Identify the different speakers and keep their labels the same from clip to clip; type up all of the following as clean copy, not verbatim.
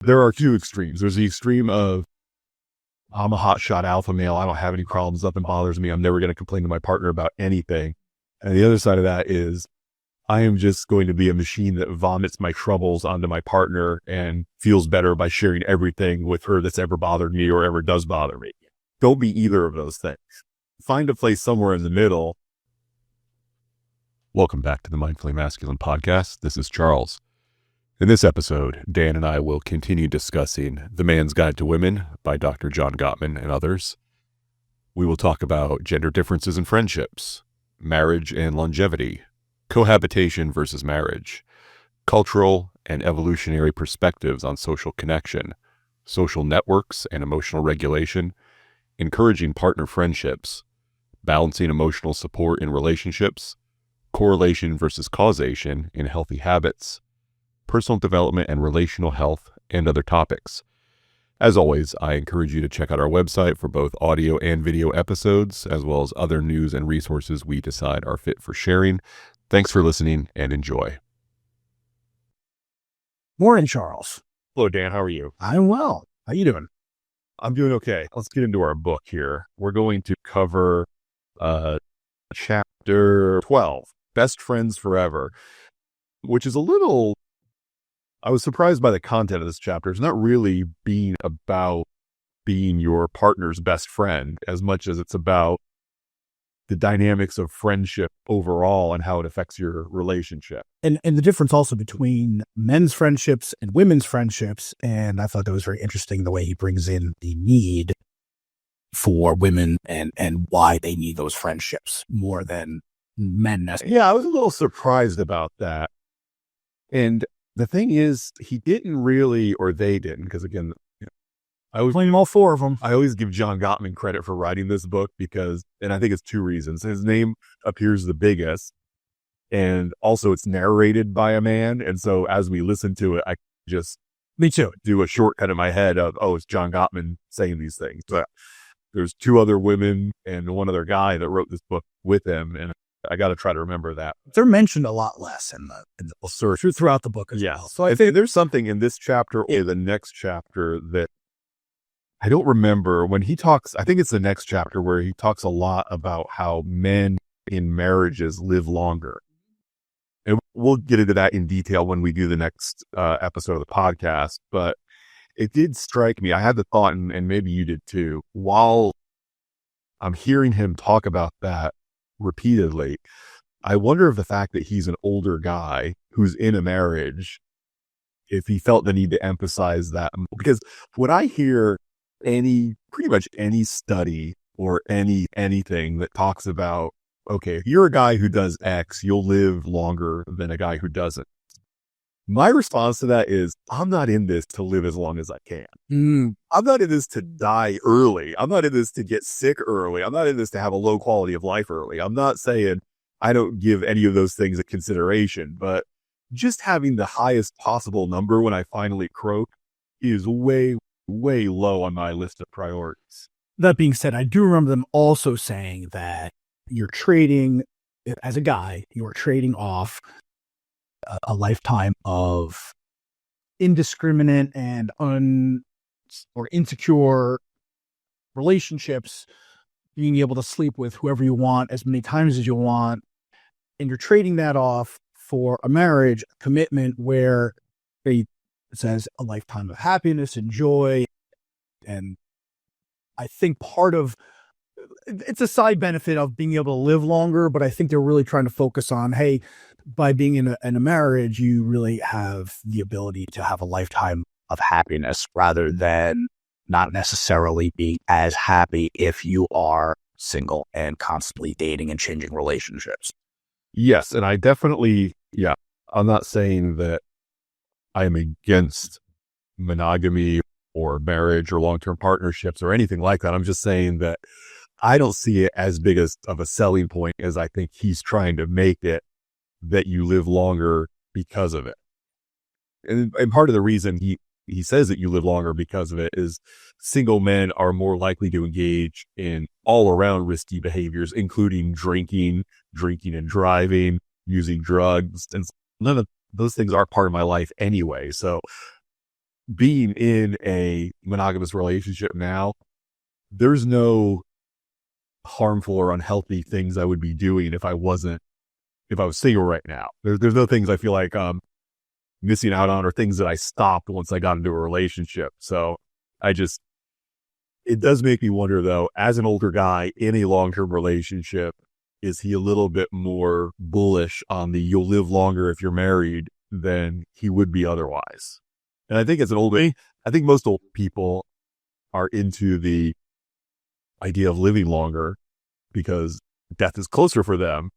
Speaker 1: there are two extremes. There's the extreme of, I'm a hotshot alpha male. I don't have any problems. Nothing bothers me. I'm never going to complain to my partner about anything. And the other side of that is, I am just going to be a machine that vomits my troubles onto my partner and feels better by sharing everything with her that's ever bothered me or ever does bother me. Don't be either of those things. Find a place somewhere in the middle. Welcome back to the Mindfully Masculine podcast. This is Charles. In this episode, Dan and I will continue discussing The Man's Guide to Women by Dr. John Gottman and others. We will talk about gender differences in friendships, marriage and longevity, cohabitation versus marriage, cultural and evolutionary perspectives on social connection, social networks and emotional regulation, encouraging partner friendships, balancing emotional support in relationships, correlation versus causation in healthy habits, personal development and relational health, and other topics. As always, I encourage you to check out our website for both audio and video episodes, as well as other news and resources we decide are fit for sharing. Thanks for listening and enjoy.
Speaker 2: Morning, Charles.
Speaker 1: Hello, Dan. How are you?
Speaker 2: I'm well. How you doing?
Speaker 1: I'm doing okay. Let's get into our book here. We're going to cover chapter 12, Best Friends Forever, which is I was surprised by the content of this chapter. It's not really being about being your partner's best friend as much as it's about the dynamics of friendship overall and how it affects your relationship.
Speaker 2: And the difference also between men's friendships and women's friendships. And I thought that was very interesting the way he brings in the need for women and why they need those friendships more than men necessarily.
Speaker 1: Yeah, I was a little surprised about that. And the thing is, he didn't really, or they didn't, because again, I was
Speaker 2: playing all four of them.
Speaker 1: I always give John Gottman credit for writing this book because, and I think it's two reasons. His name appears the biggest, and also it's narrated by a man. And so as we listen to it, I just
Speaker 2: Me too.
Speaker 1: do a shortcut in my head of, oh, it's John Gottman saying these things. But there's two other women and one other guy that wrote this book with him, and I got to try to remember that.
Speaker 2: They're mentioned a lot less in the book, throughout the book as well.
Speaker 1: So I think there's something in this chapter or the next chapter that I don't remember when he talks. I think it's the next chapter where he talks a lot about how men in marriages live longer. And we'll get into that in detail when we do the next episode of the podcast. But it did strike me. I had the thought, and maybe you did too, while I'm hearing him talk about that repeatedly, I wonder if the fact that he's an older guy who's in a marriage, if he felt the need to emphasize that. Because when I hear pretty much any study or anything that talks about, okay, if you're a guy who does X, you'll live longer than a guy who doesn't. My response to that is, I'm not in this to live as long as I can. I'm not in this to die early. I'm not in this to get sick early. I'm not in this to have a low quality of life early. I'm not saying I don't give any of those things a consideration, but just having the highest possible number when I finally croak is way, way low on my list of priorities.
Speaker 2: That being said, I do remember them also saying that you're trading, as a guy, you're trading off a lifetime of indiscriminate and or insecure relationships, being able to sleep with whoever you want as many times as you want. And you're trading that off for a marriage commitment where it says a lifetime of happiness and joy. And I think it's a side benefit of being able to live longer, but I think they're really trying to focus on, hey, by being in a marriage, you really have the ability to have a lifetime of happiness rather than not necessarily being as happy if you are single and constantly dating and changing relationships.
Speaker 1: Yes. And I definitely, I'm not saying that I am against monogamy or marriage or long-term partnerships or anything like that. I'm just saying that I don't see it as big of a selling point as I think he's trying to make it, that you live longer because of it. And part of the reason he says that you live longer because of it is single men are more likely to engage in all around risky behaviors, including drinking and driving, using drugs. And none of those things are part of my life anyway. So being in a monogamous relationship now, there's no harmful or unhealthy things I would be doing if I was single right now. There's no things I feel like missing out on or things that I stopped once I got into a relationship. So it does make me wonder though, as an older guy in a long-term relationship, is he a little bit more bullish on the you'll live longer if you're married than he would be otherwise? And I think I think most old people are into the idea of living longer because death is closer for them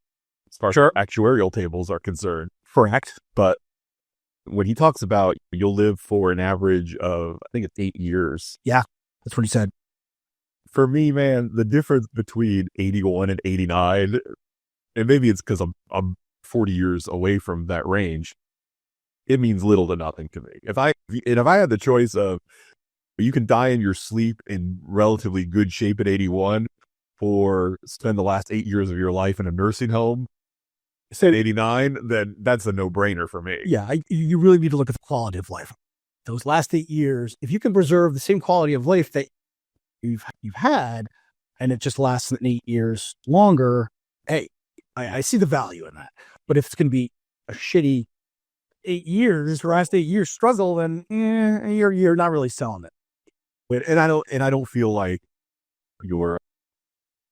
Speaker 1: as far as actuarial tables are concerned.
Speaker 2: Correct.
Speaker 1: But when he talks about you'll live for an average of, I think it's 8 years.
Speaker 2: Yeah, that's what he said.
Speaker 1: For me, man, the difference between 81 and 89, and maybe it's because I'm 40 years away from that range, it means little to nothing to me. If I had the choice of, you can die in your sleep in relatively good shape at 81 or spend the last 8 years of your life in a nursing home at 89, then that's a no-brainer for me.
Speaker 2: Yeah, you really need to look at the quality of life. Those last 8 years, if you can preserve the same quality of life that you've had, and it just lasts 8 years longer, hey, I see the value in that. But if it's going to be a shitty 8 years, last 8 years struggle, then you're not really selling it.
Speaker 1: And I don't feel like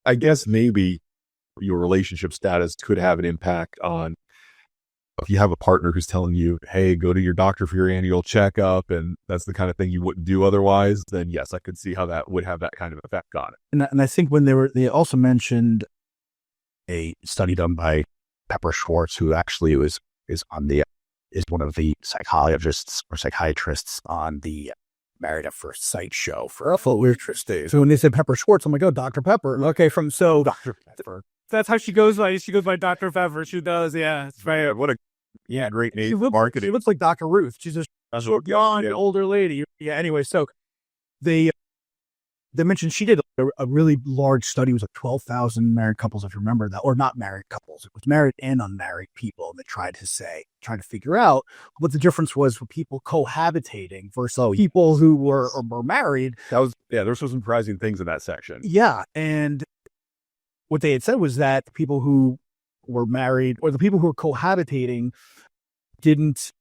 Speaker 1: I guess maybe your relationship status could have an impact on if you have a partner who's telling you, hey, go to your doctor for your annual checkup, and that's the kind of thing you wouldn't do otherwise, then yes, I could see how that would have that kind of effect on it.
Speaker 2: And I think when they also mentioned a study done by Pepper Schwartz, who actually is one of the psychologists or psychiatrists on the Married at First Sight show for Weird Days. So when they said Pepper Schwartz, I'm like, oh, Dr. Pepper. Okay, Dr. Pepper.
Speaker 3: That's how she goes by. She goes by Dr. Pepper. She does, yeah. It's right.
Speaker 1: What a great name.
Speaker 2: Marketing. She looks like Dr. Ruth. She's a short, young, older lady. Yeah. Anyway, so they mentioned she did a really large study. It was like 12,000 married couples, if you remember that, or not married couples. It was married and unmarried people. And they trying to figure out what the difference was for people cohabitating versus people who were married.
Speaker 1: There were some surprising things in that section.
Speaker 2: Yeah. And what they had said was that the people who were married or the people who were cohabitating didn't,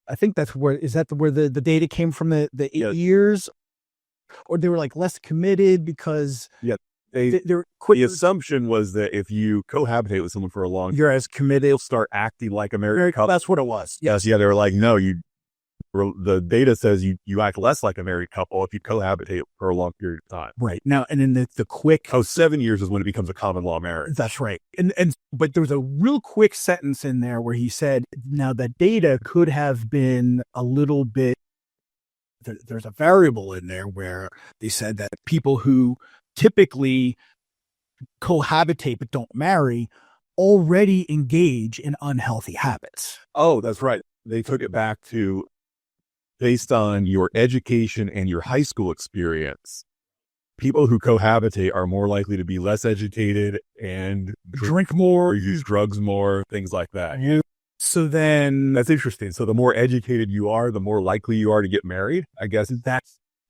Speaker 2: I think that's where the data came from, the 8 years, or they were like less committed because
Speaker 1: the assumption was that if you cohabitate with someone for a long time,
Speaker 2: you're as committed,
Speaker 1: they'll start acting like a married couple.
Speaker 2: That's what it was.
Speaker 1: Yes. Yeah. They were like, no, the data says you act less like a married couple if you cohabitate for a long period of time.
Speaker 2: Right. Now, and then the quick...
Speaker 1: 7 years is when it becomes a common law marriage.
Speaker 2: That's right. But there was a real quick sentence in there where he said, now that data could have been a little bit... There's a variable in there where they said that people who typically cohabitate but don't marry already engage in unhealthy habits.
Speaker 1: Oh, that's right. They took it back to based on your education and your high school experience. People who cohabitate are more likely to be less educated and
Speaker 2: drink more,
Speaker 1: or use drugs more, things like that.
Speaker 2: Yeah. So then
Speaker 1: that's interesting. So the more educated you are, the more likely you are to get married, I guess.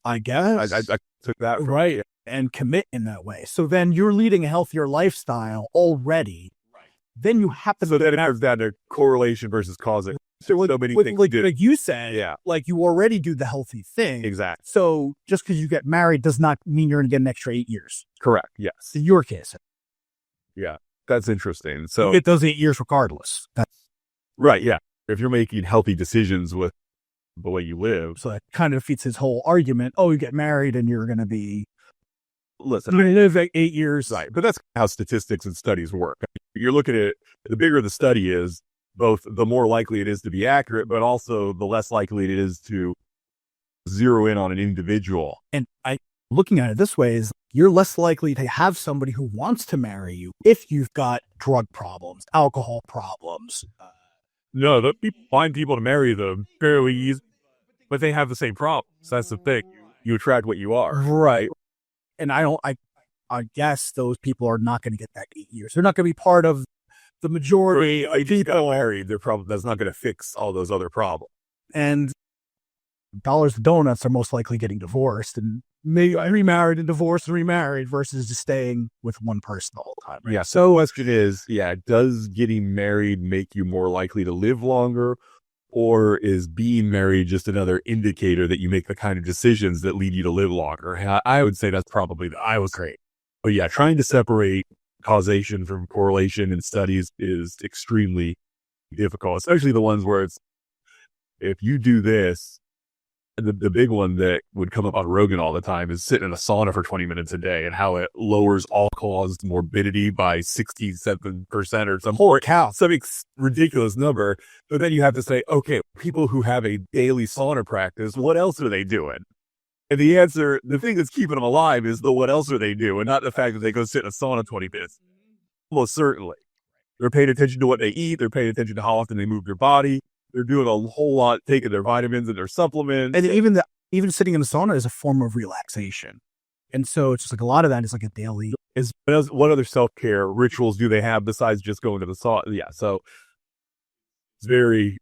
Speaker 2: I guess.
Speaker 1: I took that from,
Speaker 2: right. And commit in that way. So then you're leading a healthier lifestyle already. Right. Then you have to...
Speaker 1: So then it comes down to correlation versus causation. So many things
Speaker 2: like you said, like you already do the healthy thing.
Speaker 1: Exactly.
Speaker 2: So just because you get married does not mean you're going to get an extra 8 years.
Speaker 1: Correct. Yes.
Speaker 2: In your case.
Speaker 1: Yeah. That's interesting. So
Speaker 2: you get those 8 years regardless.
Speaker 1: Right. Yeah. If you're making healthy decisions with the way you live.
Speaker 2: So that kind of defeats his whole argument. Oh, you get married and you're going to be...
Speaker 1: Listen,
Speaker 2: you're going to live like 8 years.
Speaker 1: Right. But that's how statistics and studies work. You're looking at it, the bigger the study is, both the more likely it is to be accurate, but also the less likely it is to zero in on an individual.
Speaker 2: And looking at it this way is you're less likely to have somebody who wants to marry you if you've got drug problems, alcohol problems.
Speaker 3: No, people find people to marry them fairly easy, but they have the same problems. That's the thing.
Speaker 1: You attract what you are.
Speaker 2: Right. And I guess those people are not going to get that 8 years. They're not going to be part of the majority of people
Speaker 1: married. That's not going to fix all those other problems.
Speaker 2: And dollars to donuts are most likely getting divorced, and maybe remarried and divorced and remarried versus just staying with one person the whole time. Right?
Speaker 1: Yeah. So the question is, does getting married make you more likely to live longer? Or is being married just another indicator that you make the kind of decisions that lead you to live longer? And I would say that's probably I was great. But yeah, trying to separate causation from correlation in studies is extremely difficult, especially the ones where it's, if you do this, the big one that would come up on Rogan all the time is sitting in a sauna for 20 minutes a day and how it lowers all-cause morbidity by 67% or some ridiculous number. But then you have to say, okay, people who have a daily sauna practice, what else are they doing? And the answer, the thing that's keeping them alive is the what else are they doing, not the fact that they go sit in a sauna 20 minutes. Most certainly. They're paying attention to what they eat. They're paying attention to how often they move their body. They're doing a whole lot, taking their vitamins and their supplements.
Speaker 2: And even sitting in the sauna is a form of relaxation. And so it's just like a lot of that is like a daily.
Speaker 1: What other self-care rituals do they have besides just going to the sauna? Yeah. So it's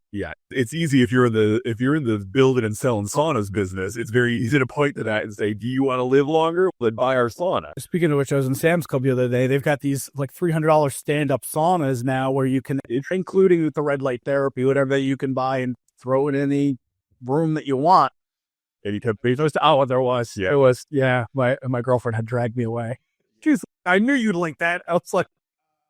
Speaker 1: it's easy if you're in the building and selling saunas business. It's very easy to point to that and say, do you want to live longer? Then buy our sauna.
Speaker 2: Speaking of which, I was in Sam's Club the other day. They've got these like $300 stand-up saunas now where you can, including with the red light therapy, whatever that you can buy and throw it in any room that you want.
Speaker 1: Any temperature?
Speaker 2: There was. Yeah. It was. Yeah. My girlfriend had dragged me away. Jeez, I knew you'd link that. I was like,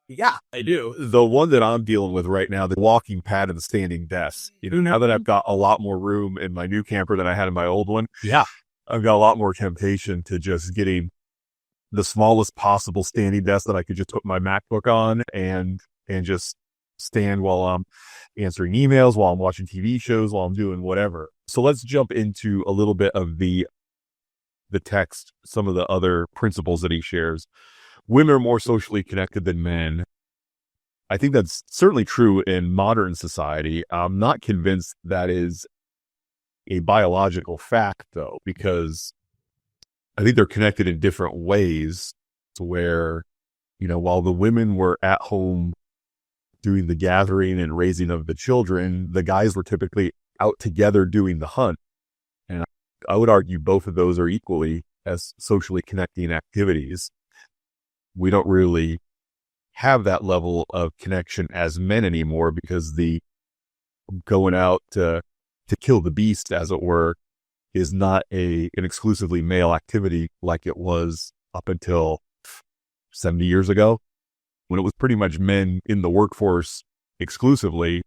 Speaker 2: yeah, I do.
Speaker 1: The one that I'm dealing with right now, the walking pad and the standing desk. Now that I've got a lot more room in my new camper than I had in my old one.
Speaker 2: Yeah.
Speaker 1: I've got a lot more temptation to just getting the smallest possible standing desk that I could just put my MacBook on and just stand while I'm answering emails, while I'm watching TV shows, while I'm doing whatever. So let's jump into a little bit of the text, some of the other principles that he shares. Women are more socially connected than men. I think that's certainly true in modern society. I'm not convinced that is a biological fact, though, because I think they're connected in different ways to where, while the women were at home doing the gathering and raising of the children, the guys were typically out together doing the hunt. And I would argue both of those are equally as socially connecting activities. We don't really have that level of connection as men anymore because the going out to kill the beast, as it were, is not an exclusively male activity like it was up until 70 years ago, when it was pretty much men in the workforce exclusively,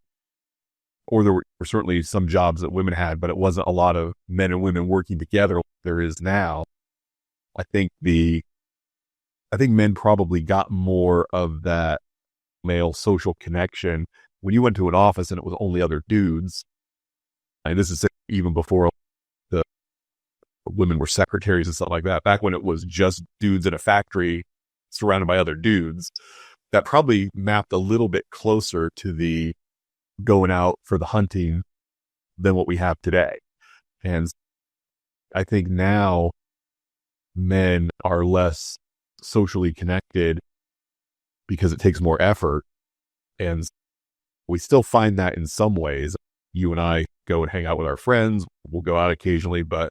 Speaker 1: or there were certainly some jobs that women had, but it wasn't a lot of men and women working together like there is now. I think men probably got more of that male social connection when you went to an office and it was only other dudes. And this is even before the women were secretaries and stuff like that. Back when it was just dudes in a factory surrounded by other dudes, that probably mapped a little bit closer to the going out for the hunting than what we have today. And I think now men are less socially connected because it takes more effort. And we still find that in some ways. You and I go and hang out with our friends. We'll go out occasionally, but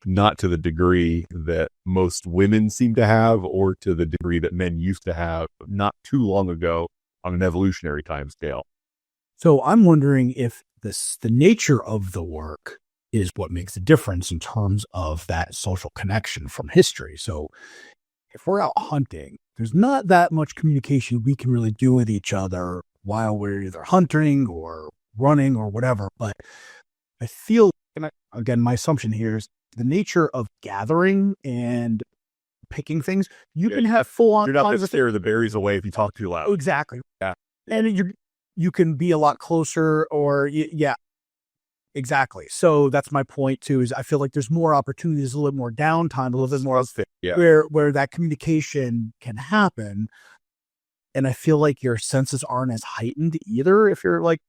Speaker 1: not to the degree that most women seem to have, or to the degree that men used to have not too long ago on an evolutionary time scale.
Speaker 2: So I'm wondering if the nature of the work is what makes a difference in terms of that social connection from history. So if we're out hunting, there's not that much communication we can really do with each other while we're either hunting or running or whatever. But I feel, and again, my assumption here is the nature of gathering and picking things. You can have full on.
Speaker 1: You're not going to scare the berries away if you talk too loud.
Speaker 2: Exactly.
Speaker 1: Yeah.
Speaker 2: And you can be a lot closer, or yeah, exactly. So that's my point too, is I feel like there's more opportunities, a little bit more downtime, a little bit more where that communication can happen. And I feel like your senses aren't as heightened either if you're like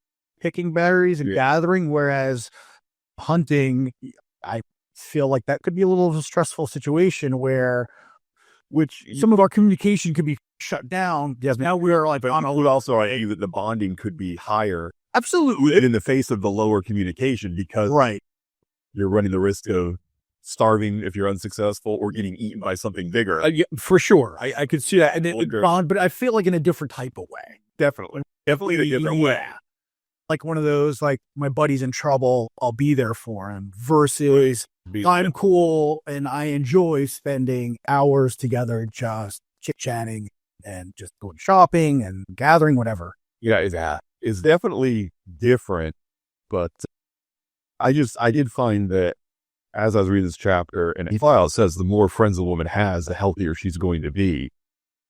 Speaker 2: picking berries and gathering, whereas hunting, I feel like that could be a little of a stressful situation which some of our communication could be shut down. Yes, now we're like
Speaker 1: on a would also argue that the bonding could be higher.
Speaker 2: Absolutely.
Speaker 1: In the face of the lower communication, because you're running the risk of starving if you're unsuccessful or getting eaten by something bigger.
Speaker 2: Yeah, for sure. I could see that. And it would
Speaker 1: Wonder-
Speaker 2: bond, but I feel like in a different type of way.
Speaker 1: Definitely a different way.
Speaker 2: Yeah. Like one of those, like my buddy's in trouble, I'll be there for him, versus I'm cool and I enjoy spending hours together just chit-chatting and just going shopping and gathering, whatever.
Speaker 1: Yeah, it's definitely different, but I did find that as I was reading this chapter, and he says the more friends a woman has, the healthier she's going to be.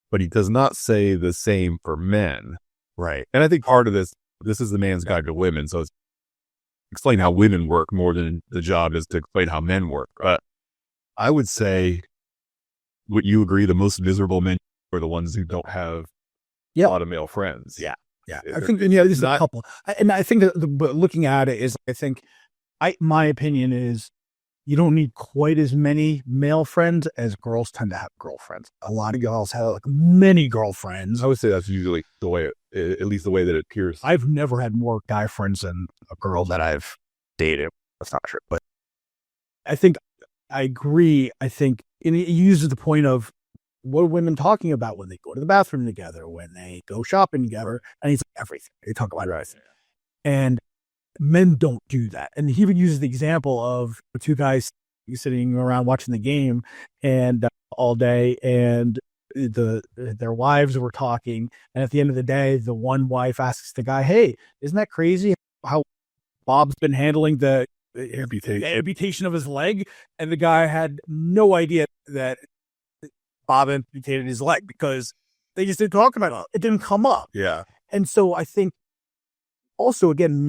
Speaker 1: But he does not say the same for men.
Speaker 2: Right.
Speaker 1: And I think part of this is the man's guide to women. So it's explain how women work more than the job is to explain how men work. But I would say, would you agree the most miserable men are the ones who don't have a lot of male friends?
Speaker 2: Yeah. I think, there's a couple. And I think that looking at it is, my opinion is you don't need quite as many male friends as girls tend to have girlfriends. A lot of girls have like many girlfriends.
Speaker 1: I would say that's usually the way, at least the way that it appears.
Speaker 2: I've never had more guy friends than a girl that I've dated. That's not true, but I think I agree. I think and it uses the point of what are women talking about when they go to the bathroom together, when they go shopping together, and he's like everything. They talk about everything. And men don't do that. And he even uses the example of the two guys sitting around watching the game and all day, and their wives were talking. And at the end of the day, the one wife asks the guy, "Hey, isn't that crazy how Bob's been handling the amputation of his leg?" And the guy had no idea that Bob amputated his leg because they just didn't talk about it. It didn't come up.
Speaker 1: Yeah.
Speaker 2: And so I think also, again,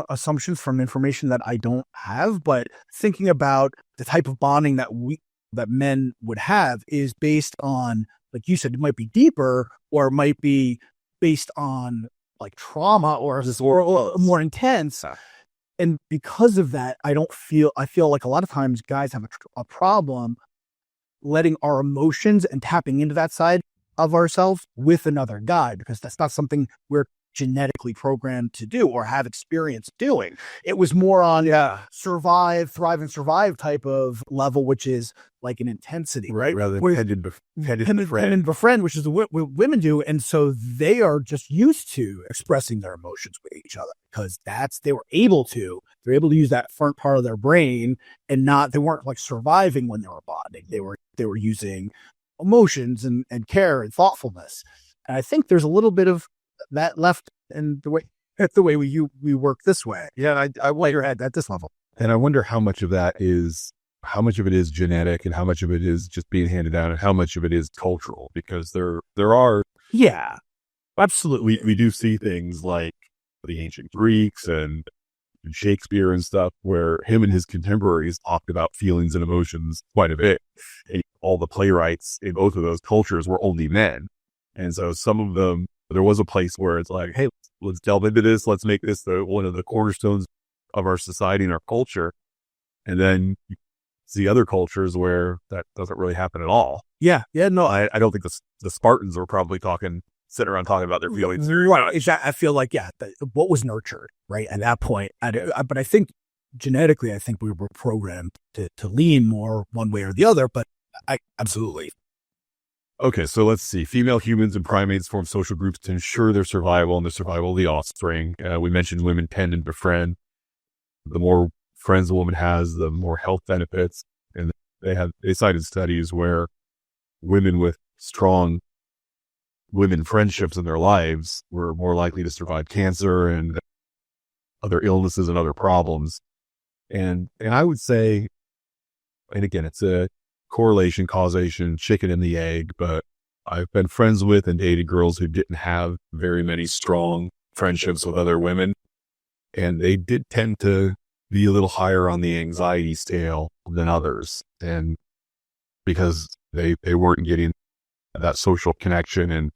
Speaker 2: assumptions from information that I don't have, but thinking about the type of bonding that men would have is based on, like you said, it might be deeper, or it might be based on like trauma or more intense. And because of that, I feel like a lot of times guys have a problem letting our emotions and tapping into that side of ourselves with another guy, because that's not something we're genetically programmed to do or have experience doing. It was more on survive, thrive, and survive type of level, which is like an intensity, right?
Speaker 1: Rather than
Speaker 2: tend to befriend, which is what women do. And so they are just used to expressing their emotions with each other because they're able to use that front part of their brain, and they weren't like surviving when they were bonding. They were using emotions and care and thoughtfulness. And I think there's a little bit of that left in the way we work this way.
Speaker 1: Yeah, I wonder
Speaker 2: at this level.
Speaker 1: And I wonder how much of it is genetic, and how much of it is just being handed down, and how much of it is cultural, because there are
Speaker 2: absolutely.
Speaker 1: We do see things like the ancient Greeks and Shakespeare and stuff, where him and his contemporaries talked about feelings and emotions quite a bit. And all the playwrights in both of those cultures were only men. And so some of them, there was a place where it's like, hey, let's delve into this. Let's make this one of the cornerstones of our society and our culture. And then you see other cultures where that doesn't really happen at all.
Speaker 2: Yeah. No,
Speaker 1: I don't think the Spartans were probably sitting around talking about their feelings.
Speaker 2: Right. I feel like, what was nurtured, right? At that point. But I think genetically, we were programmed to lean more one way or the other, but absolutely.
Speaker 1: Okay, so let's see. Female humans and primates form social groups to ensure their survival and the survival of the offspring. We mentioned women tend to befriend. The more friends a woman has, the more health benefits. And they cited studies where women with strong women friendships in their lives were more likely to survive cancer and other illnesses and other problems. And I would say, and again, it's a correlation, causation, chicken and the egg, but I've been friends with and dated girls who didn't have very many strong friendships with other women. And they did tend to be a little higher on the anxiety scale than others. And because they weren't getting that social connection. And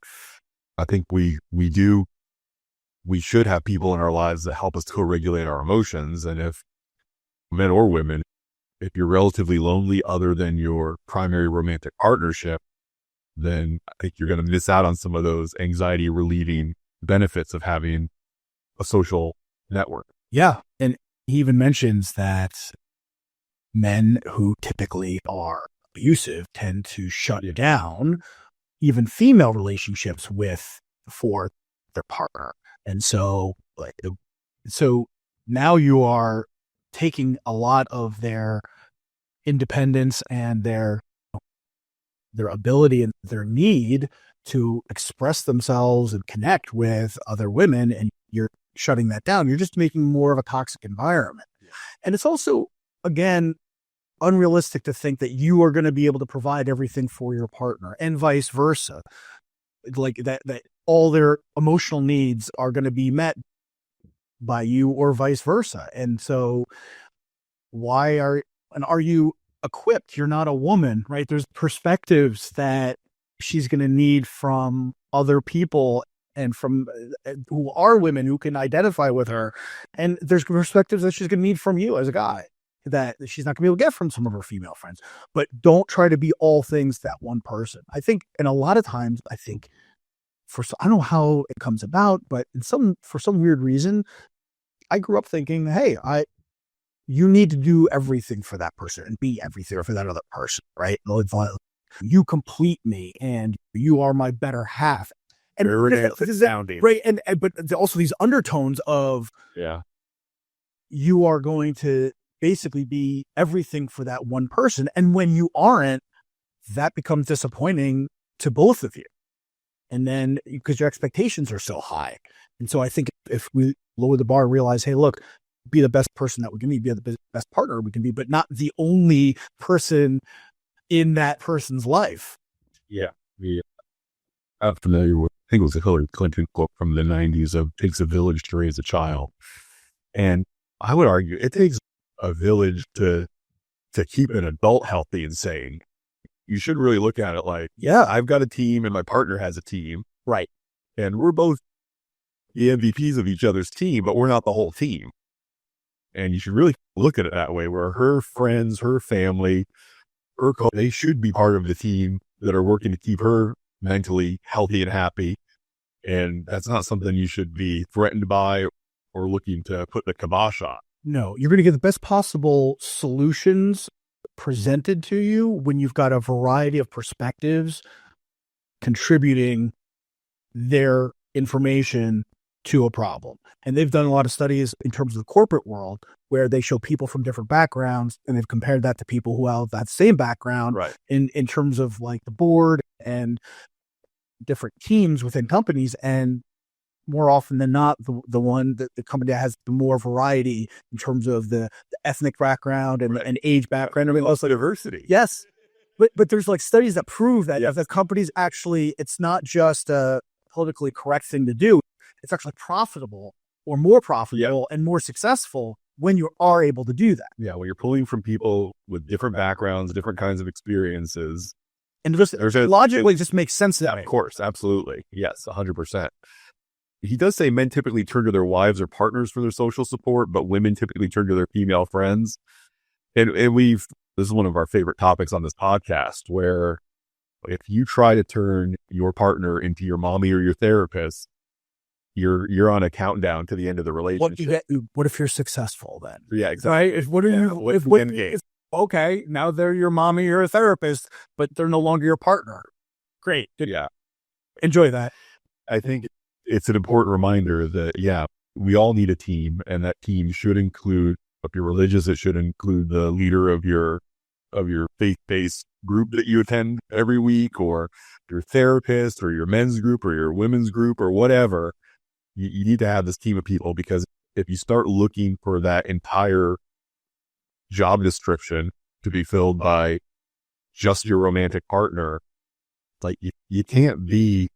Speaker 1: I think we should have people in our lives that help us to regulate our emotions. And if men or women, if you're relatively lonely other than your primary romantic partnership, then I think you're going to miss out on some of those anxiety relieving benefits of having a social network.
Speaker 2: Yeah. And he even mentions that men who typically are abusive tend to shut down even female relationships for their partner. And so now you are taking a lot of their independence and their ability and their need to express themselves and connect with other women, and you're shutting that down. You're just making more of a toxic environment. And it's also, again, unrealistic to think that you are going to be able to provide everything for your partner and vice versa. Like that all their emotional needs are going to be met by you or vice versa. And so are you equipped? You're not a woman, right? There's perspectives that she's going to need from other people and from who are women who can identify with her. And there's perspectives that she's going to need from you as a guy that she's not going to be able to get from some of her female friends. But don't try to be all things to that one person. I think, and a lot of times, I don't know how it comes about, but for some weird reason, I grew up thinking, hey, you need to do everything for that person and be everything for that other person, right? You complete me and you are my better half. And right. But also these undertones of, you are going to basically be everything for that one person. And when you aren't, that becomes disappointing to both of you. And then because your expectations are so high. And so I think if we lower the bar and realize, hey, look, be the best person that we can be the best partner we can be, but not the only person in that person's life.
Speaker 1: Yeah. I'm familiar with, I think it was a Hillary Clinton quote from the 90s of "takes a village to raise a child." And I would argue it takes a village to keep an adult healthy and sane. You should really look at it like, I've got a team and my partner has a team.
Speaker 2: Right.
Speaker 1: And we're both the MVPs of each other's team, but we're not the whole team. And you should really look at it that way, where her friends, her family, they should be part of the team that are working to keep her mentally healthy and happy. And that's not something you should be threatened by or looking to put the kibosh on.
Speaker 2: No, you're going to get the best possible solutions presented to you when you've got a variety of perspectives contributing their information to a problem. And they've done a lot of studies in terms of the corporate world where they show people from different backgrounds, and they've compared that to people who have that same background,
Speaker 1: right,
Speaker 2: in terms of like the board and different teams within companies. And more often than not, the company that has the more variety in terms of the ethnic background and age background. I mean,
Speaker 1: also diversity.
Speaker 2: Yes. But there's like studies that prove that if the companies actually, it's not just a politically correct thing to do. It's actually profitable or more profitable and more successful when you are able to do that.
Speaker 1: Yeah. When you're pulling from people with different backgrounds, different kinds of experiences.
Speaker 2: And just logically just makes sense that way.
Speaker 1: Of course. Absolutely. Yes. 100%. He does say men typically turn to their wives or partners for their social support, but women typically turn to their female friends. And this is one of our favorite topics on this podcast, where if you try to turn your partner into your mommy or your therapist, you're on a countdown to the end of the relationship.
Speaker 2: What if you're successful then?
Speaker 1: Yeah, exactly.
Speaker 2: Right? Okay, now they're your mommy or a therapist, but they're no longer your partner. Great.
Speaker 1: Yeah.
Speaker 2: Enjoy that.
Speaker 1: I think it's an important reminder that, we all need a team, and that team should include, if you're religious, it should include the leader of your faith-based group that you attend every week, or your therapist, or your men's group, or your women's group, or whatever. You need to have this team of people, because if you start looking for that entire job description to be filled by just your romantic partner, like you can't be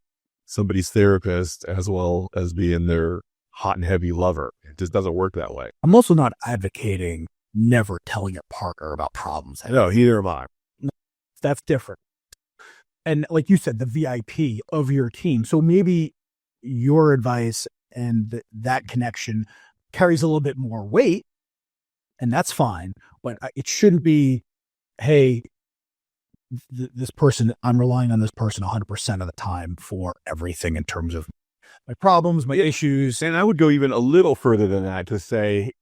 Speaker 1: somebody's therapist as well as being their hot and heavy lover. It just doesn't work that way.
Speaker 2: I'm also not advocating never telling your partner about problems.
Speaker 1: No, neither am I.
Speaker 2: That's different. And like you said, the VIP of your team. So maybe your advice and that connection carries a little bit more weight, and that's fine. But it shouldn't be, hey, this person, I'm relying on this person 100% of the time for everything in terms of my problems, my issues.
Speaker 1: And I would go even a little further than that to say,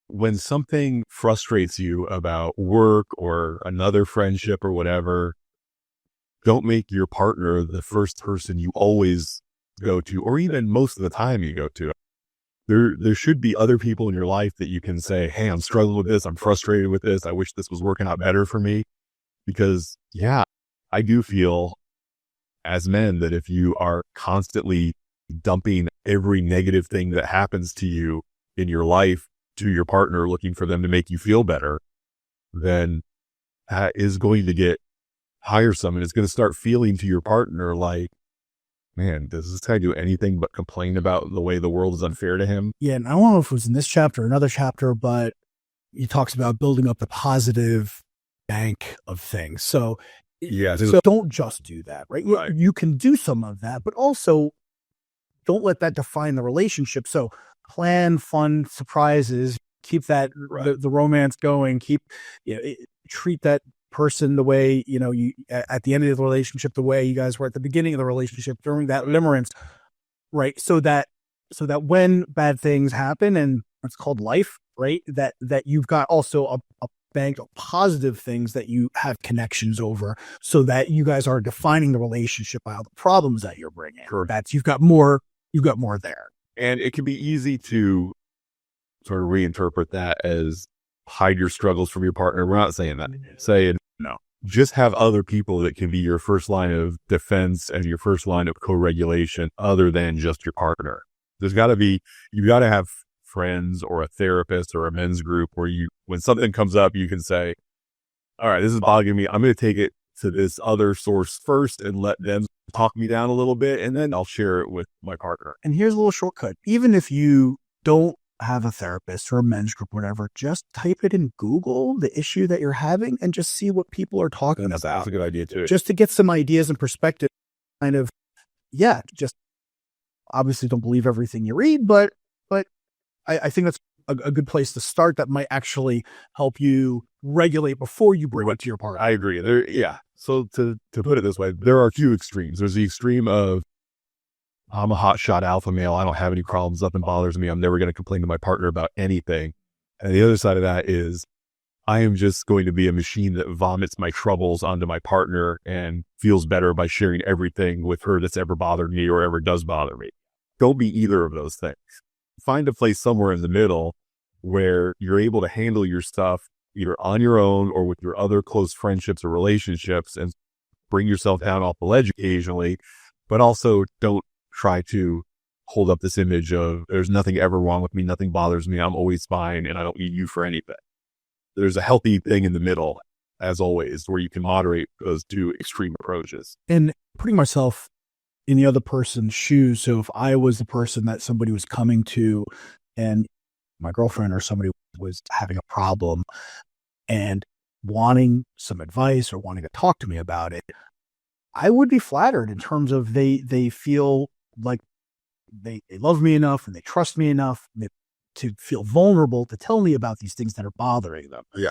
Speaker 1: when something frustrates you about work or another friendship or whatever, don't make your partner the first person you always go to, or even most of the time you go to. There should be other people in your life that you can say, hey, I'm struggling with this. I'm frustrated with this. I wish this was working out better for me. Because yeah, I do feel as men that if you are constantly dumping every negative thing that happens to you in your life to your partner, looking for them to make you feel better, then that is going to get tiresome, and it's going to start feeling to your partner like, man, does this guy do anything but complain about the way the world is unfair to him?
Speaker 2: Yeah, and I don't know if it was in this chapter or another chapter, but he talks about building up the positive bank of things. So don't just do that, right?
Speaker 1: Right.
Speaker 2: You can do some of that, but also don't let that define the relationship. So plan fun surprises, keep that the romance going, treat that person the way, you at the end of the relationship, the way you guys were at the beginning of the relationship during that limerence, right? So that when bad things happen, and it's called life, right? That you've got also a bank of positive things that you have connections over, so that you guys are defining the relationship by all the problems that you're bringing.
Speaker 1: Sure.
Speaker 2: That's you've got more there.
Speaker 1: And it can be easy to sort of reinterpret that as hide your struggles from your partner. We're not saying that. Saying, no, just have other people that can be your first line of defense and your first line of co-regulation other than just your partner. You've got to have friends or a therapist or a men's group where when something comes up, you can say, all right, this is bothering me. I'm going to take it to this other source first and let them talk me down a little bit, and then I'll share it with my partner.
Speaker 2: And here's a little shortcut. Even if you don't have a therapist or a men's group, or whatever, just type it in Google, the issue that you're having, and just see what people are talking about.
Speaker 1: That's a good idea too.
Speaker 2: Just to get some ideas and perspective. Kind of, just obviously don't believe everything you read, but I think that's a good place to start. That might actually help you regulate before you bring it to your partner.
Speaker 1: I agree. So to put it this way, there are two extremes. There's the extreme of, I'm a hotshot alpha male. I don't have any problems. Nothing bothers me. I'm never going to complain to my partner about anything. And the other side of that is, I am just going to be a machine that vomits my troubles onto my partner and feels better by sharing everything with her that's ever bothered me or ever does bother me. Don't be either of those things. Find a place somewhere in the middle where you're able to handle your stuff either on your own or with your other close friendships or relationships, and bring yourself down off the ledge occasionally, but also don't try to hold up this image of there's nothing ever wrong with me, nothing bothers me, I'm always fine, and I don't need you for anything. There's a healthy thing in the middle, as always, where you can moderate those two extreme approaches.
Speaker 2: And putting myself in the other person's shoes. So if I was the person that somebody was coming to, and my girlfriend or somebody was having a problem and wanting some advice or wanting to talk to me about it, I would be flattered in terms of they feel like they love me enough and they trust me enough to feel vulnerable to tell me about these things that are bothering them.
Speaker 1: Yeah.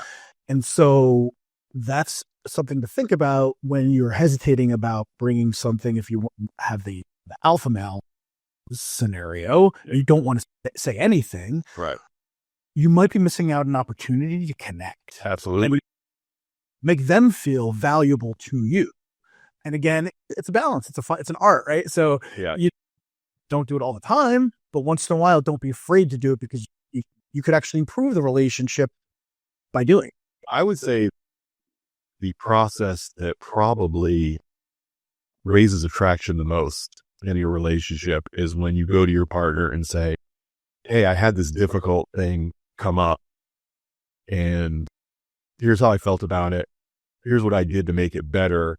Speaker 2: And so that's something to think about when you're hesitating about bringing something. If you have the alpha male scenario, you don't want to say anything.
Speaker 1: Right.
Speaker 2: You might be missing out an opportunity to connect.
Speaker 1: Absolutely.
Speaker 2: Make them feel valuable to you. And again, it's a balance. It's an art, right? So you don't do it all the time, but once in a while, don't be afraid to do it, because you could actually improve the relationship by doing it.
Speaker 1: I would say the process that probably raises attraction the most in your relationship is when you go to your partner and say, hey, I had this difficult thing come up, and here's how I felt about it. Here's what I did to make it better.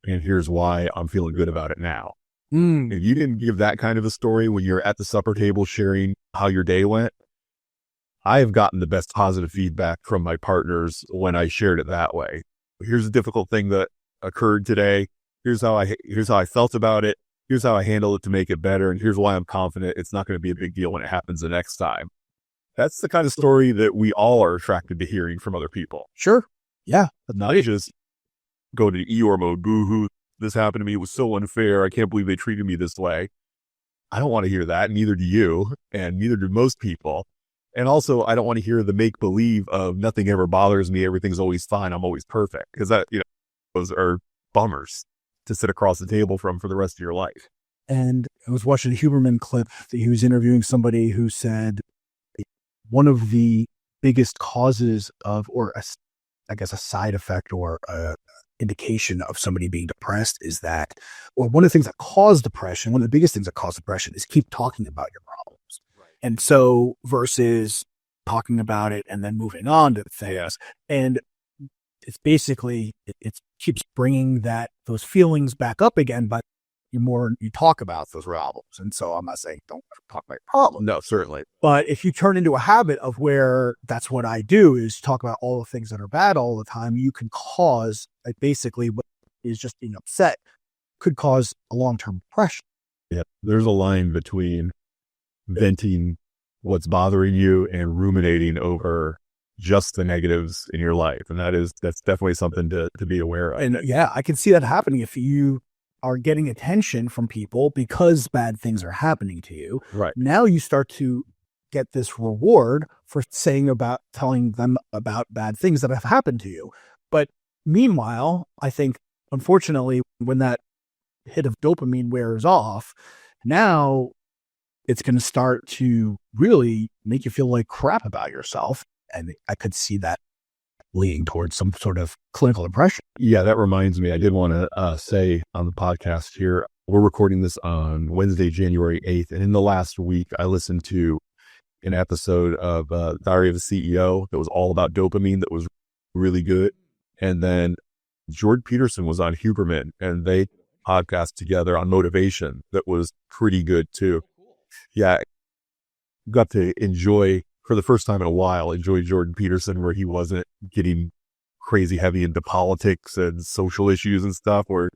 Speaker 1: And here's why I'm feeling good about it now. If you didn't give that kind of a story when you're at the supper table sharing how your day went, I have gotten the best positive feedback from my partners when I shared it that way. Here's a difficult thing that occurred today. Here's how I felt about it. Here's how I handled it to make it better. And here's why I'm confident it's not going to be a big deal when it happens the next time. That's the kind of story that we all are attracted to hearing from other people.
Speaker 2: Sure. Yeah.
Speaker 1: Not just go to Eeyore mode, boo-hoo, this happened to me, it was so unfair, I can't believe they treated me this way. I don't want to hear that, neither do you, and neither do most people. And also, I don't want to hear the make believe of nothing ever bothers me. Everything's always fine. I'm always perfect. Because that, those are bummers to sit across the table from for the rest of your life.
Speaker 2: And I was watching a Huberman clip that he was interviewing somebody who said one of the biggest causes of, or I guess a side effect or a indication of somebody being depressed is that, or one of the things that cause depression, one of the biggest things that cause depression is keep talking about your problems. Right. And so versus talking about it and then moving on to things. And it's basically, it keeps bringing those feelings back up again, but you talk about those problems. And so I'm not saying don't talk about your problem.
Speaker 1: No, certainly.
Speaker 2: But if you turn into a habit of where that's what I do is talk about all the things that are bad all the time, you can cause, like, basically what is just being upset could cause a long-term depression.
Speaker 1: Yeah. There's a line between venting what's bothering you and ruminating over just the negatives in your life. And that's definitely something to be aware of.
Speaker 2: And yeah, I can see that happening if you are getting attention from people because bad things are happening to you.
Speaker 1: Right.
Speaker 2: Now you start to get this reward for telling them about bad things that have happened to you. But meanwhile, I think, unfortunately, when that hit of dopamine wears off, now it's going to start to really make you feel like crap about yourself. And I could see that leading towards some sort of clinical depression.
Speaker 1: Yeah, that reminds me, I did want to say on the podcast here, we're recording this on Wednesday, January 8th. And in the last week, I listened to an episode of Diary of a CEO that was all about dopamine that was really good. And then Jordan Peterson was on Huberman, and they podcast together on motivation that was pretty good too. Yeah, got to enjoy, for the first time in a while, enjoy Jordan Peterson, where he wasn't getting crazy heavy into politics and social issues and stuff, where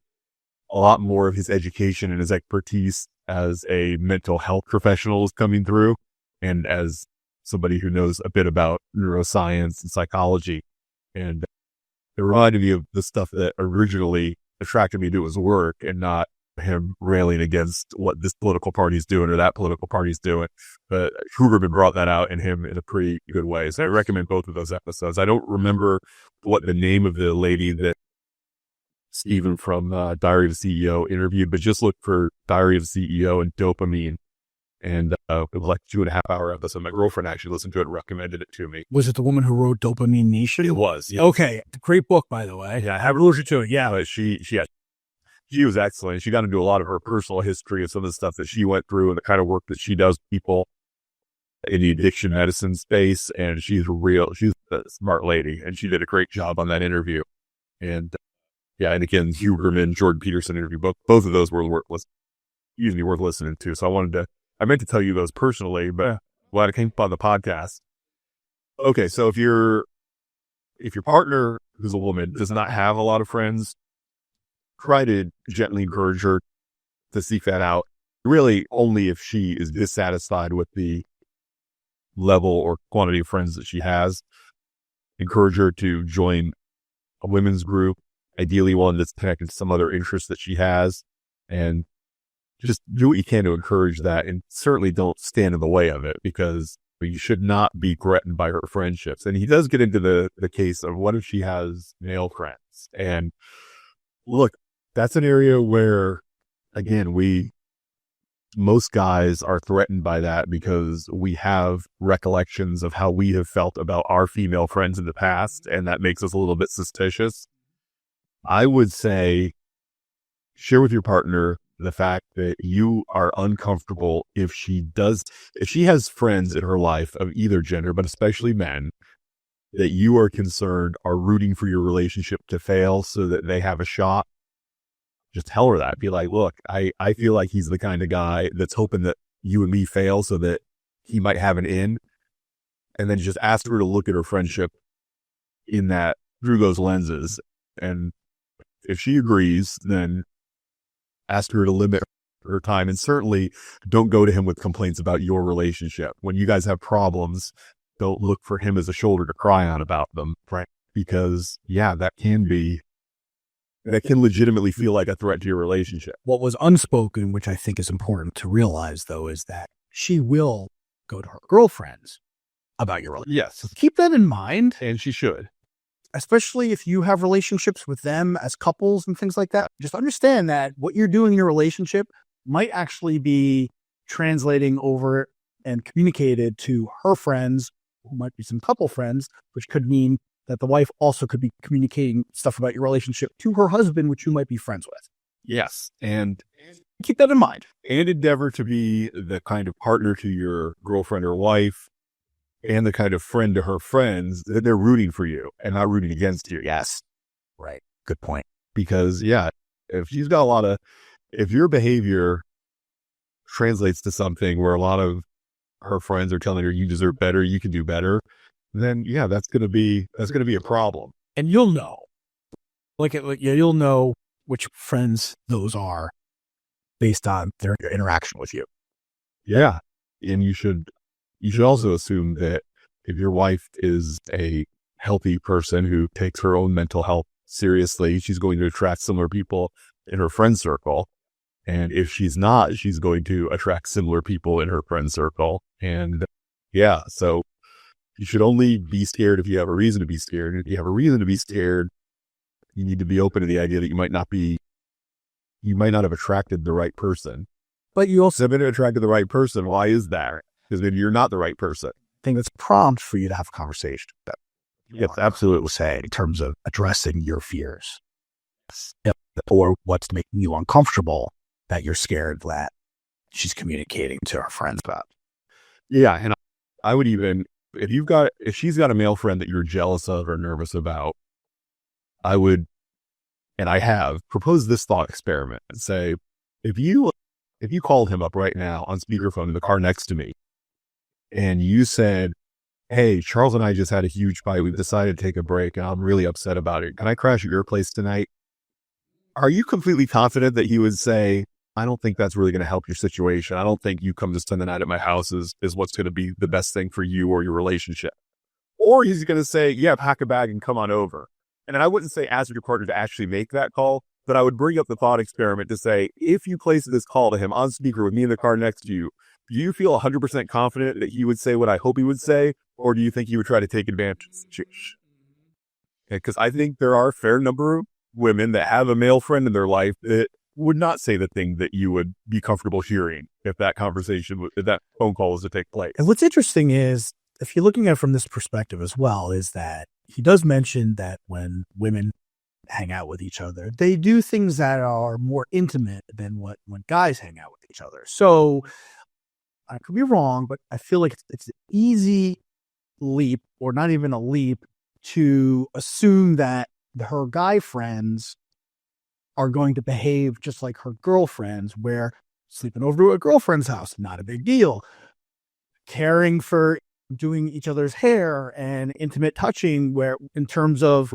Speaker 1: a lot more of his education and his expertise as a mental health professional is coming through, and as somebody who knows a bit about neuroscience and psychology. And it reminded me of the stuff that originally attracted me to his work, and not him railing against what this political party's doing or that political party's doing. But Huberman brought that out in him in a pretty good way. So I recommend both of those episodes. I don't remember what the name of the lady that Stephen from Diary of a CEO interviewed, but just look for Diary of a CEO and dopamine. And it was like a 2.5 hour episode. My girlfriend actually listened to it and recommended it to me.
Speaker 2: Was it the woman who wrote Dopamine Nation?
Speaker 1: It was. Yeah.
Speaker 2: Okay. Great book, by the way.
Speaker 1: Yeah, I haven't listened to it. Yeah, but she was excellent. She got into a lot of her personal history of some of the stuff that she went through and the kind of work that she does with people in the addiction medicine space. And she's a smart lady, and she did a great job on that interview. And yeah, and again, Huberman, Jordan Peterson interview, both of those were worth listening to. So I meant to tell you those personally, but glad it came up on the podcast. Okay, so if your partner, who's a woman, does not have a lot of friends, try to gently encourage her to seek that out. Really, only if she is dissatisfied with the level or quantity of friends that she has. Encourage her to join a women's group, ideally one that's connected to some other interest that she has, and just do what you can to encourage that. And certainly don't stand in the way of it, because you should not be threatened by her friendships. And he does get into the case of, what if she has male friends? And look, that's an area where, again, most guys are threatened by that, because we have recollections of how we have felt about our female friends in the past, and that makes us a little bit suspicious. I would say, share with your partner the fact that you are uncomfortable if she has friends in her life of either gender, but especially men, that you are concerned are rooting for your relationship to fail so that they have a shot. Just tell her that. Be like, look, I feel like he's the kind of guy that's hoping that you and me fail so that he might have an in. And then just ask her to look at her friendship in that, through those lenses. And if she agrees, then ask her to limit her time. And certainly don't go to him with complaints about your relationship. When you guys have problems, don't look for him as a shoulder to cry on about them. Right? Because that can legitimately feel like a threat to your relationship.
Speaker 2: What was unspoken, which I think is important to realize, though, is that she will go to her girlfriends about your relationship.
Speaker 1: Yes.
Speaker 2: Keep that in mind.
Speaker 1: And she should.
Speaker 2: Especially if you have relationships with them as couples and things like that. Just understand that what you're doing in your relationship might actually be translating over and communicated to her friends, who might be some couple friends, which could mean that the wife also could be communicating stuff about your relationship to her husband, which you might be friends with.
Speaker 1: Yes. And
Speaker 2: keep that in mind.
Speaker 1: And endeavor to be the kind of partner to your girlfriend or wife and the kind of friend to her friends that they're rooting for you and not rooting against you.
Speaker 2: Yes. Right. Good point.
Speaker 1: Because, if she's got if your behavior translates to something where a lot of her friends are telling her you deserve better, you can do better, then that's going to be a problem.
Speaker 2: And you'll know, you'll know which friends those are based on their interaction with you.
Speaker 1: Yeah. And you should also assume that if your wife is a healthy person who takes her own mental health seriously, she's going to attract similar people in her friend circle. And if she's not, she's going to attract similar people in her friend circle. And so you should only be scared if you have a reason to be scared. If you have a reason to be scared, you need to be open to the idea that you might not have attracted the right person.
Speaker 2: But you also
Speaker 1: have been attracted to the right person. Why is that? Because maybe you're not the right person.
Speaker 2: I think that's a prompt for you to have a conversation.
Speaker 1: Yes, absolutely.
Speaker 2: Say in terms of addressing your fears, or what's making you uncomfortable that you're scared that she's communicating to her friends about.
Speaker 1: Yeah, and I would even if she's got a male friend that you're jealous of or nervous about, I would, and I have proposed this thought experiment and say, if you called him up right now on speakerphone in the car next to me, and you said, "Hey, Charles and I just had a huge fight. We've decided to take a break, and I'm really upset about it. Can I crash at your place tonight?" Are you completely confident that he would say, "I don't think that's really going to help your situation. I don't think you come to spend the night at my house is what's going to be the best thing for you or your relationship"? Or he's going to say, "Yeah, pack a bag and come on over." And I wouldn't say ask your partner to actually make that call, but I would bring up the thought experiment to say, if you place this call to him on speaker with me in the car next to you, do you feel 100% confident that he would say what I hope he would say? Or do you think he would try to take advantage of the situation? Because I think there are a fair number of women that have a male friend in their life that would not say the thing that you would be comfortable hearing if that phone call was to take place.
Speaker 2: And what's interesting is, if you're looking at it from this perspective as well, is that he does mention that when women hang out with each other, they do things that are more intimate than when guys hang out with each other. So I could be wrong, but I feel like it's an easy leap, or not even a leap, to assume that her guy friends are going to behave just like her girlfriends, where sleeping over to a girlfriend's house, not a big deal. Caring for doing each other's hair and intimate touching, where in terms of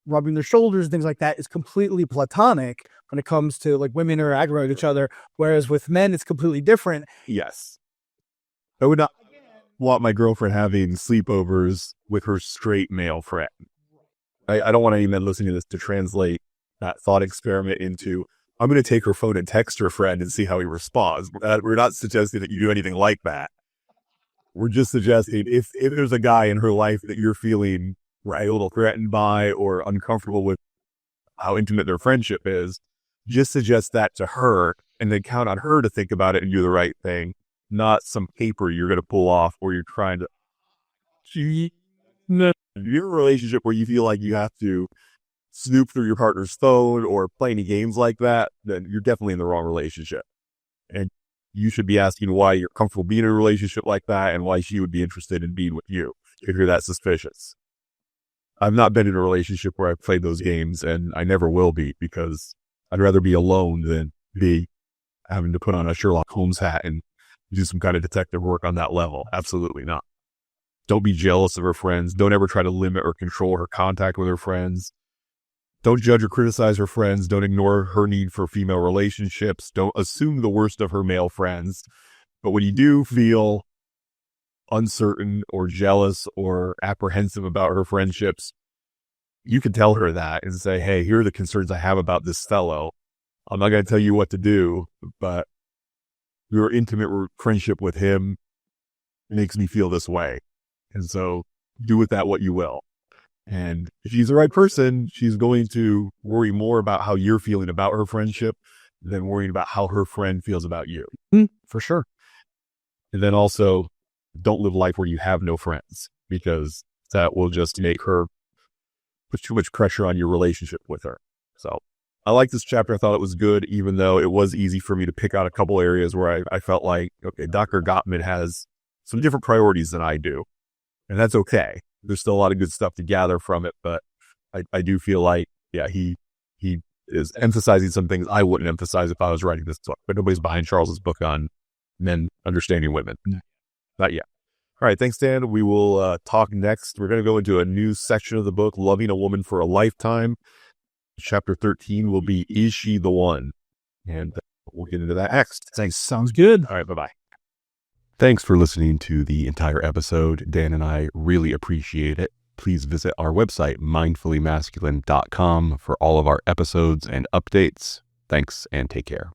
Speaker 2: rubbing their shoulders, things like that, is completely platonic when it comes to like women interacting with each other. Whereas with men, it's completely different.
Speaker 1: Yes. I would not want my girlfriend having sleepovers with her straight male friend. I don't want any men listening to this to translate that thought experiment into, I'm going to take her phone and text her friend and see how he responds. We're not suggesting that you do anything like that. We're just suggesting if there's a guy in her life that you're feeling a little threatened by or uncomfortable with how intimate their friendship is, just suggest that to her and then count on her to think about it and do the right thing, not some paper you're going to pull off or you're trying to. If you're in a relationship where you feel like you have to snoop through your partner's phone or play any games like that, then you're definitely in the wrong relationship. And you should be asking why you're comfortable being in a relationship like that and why she would be interested in being with you if you're that suspicious. I've not been in a relationship where I've played those games, and I never will be, because I'd rather be alone than be having to put on a Sherlock Holmes hat and do some kind of detective work on that level. Absolutely not. Don't be jealous of her friends. Don't ever try to limit or control her contact with her friends. Don't judge or criticize her friends. Don't ignore her need for female relationships. Don't assume the worst of her male friends. But when you do feel uncertain or jealous or apprehensive about her friendships, you can tell her that and say, "Hey, here are the concerns I have about this fellow. I'm not going to tell you what to do, but your intimate friendship with him makes me feel this way. And so do with that what you will. And if she's the right person, she's going to worry more about how you're feeling about her friendship than worrying about how her friend feels about you.
Speaker 2: For sure.
Speaker 1: And then also, don't live life where you have no friends, because that will just make her put too much pressure on your relationship with her. So I like this chapter. I thought it was good, even though it was easy for me to pick out a couple areas where I felt like, okay, Dr. Gottman has some different priorities than I do. And that's okay. There's still a lot of good stuff to gather from it, but I do feel like, yeah, he is emphasizing some things I wouldn't emphasize if I was writing this book. But nobody's buying Charles's book on men understanding women.
Speaker 2: No.
Speaker 1: Not yet. All right, thanks, Dan. We will talk next. We're going to go into a new section of the book, Loving a Woman for a Lifetime. Chapter 13 will be, Is She the One? And we'll get into that next.
Speaker 2: Thanks. Sounds good.
Speaker 1: All right, bye-bye. Thanks for listening to the entire episode. Dan and I really appreciate it. Please visit our website, mindfullymasculine.com, for all of our episodes and updates. Thanks, and take care.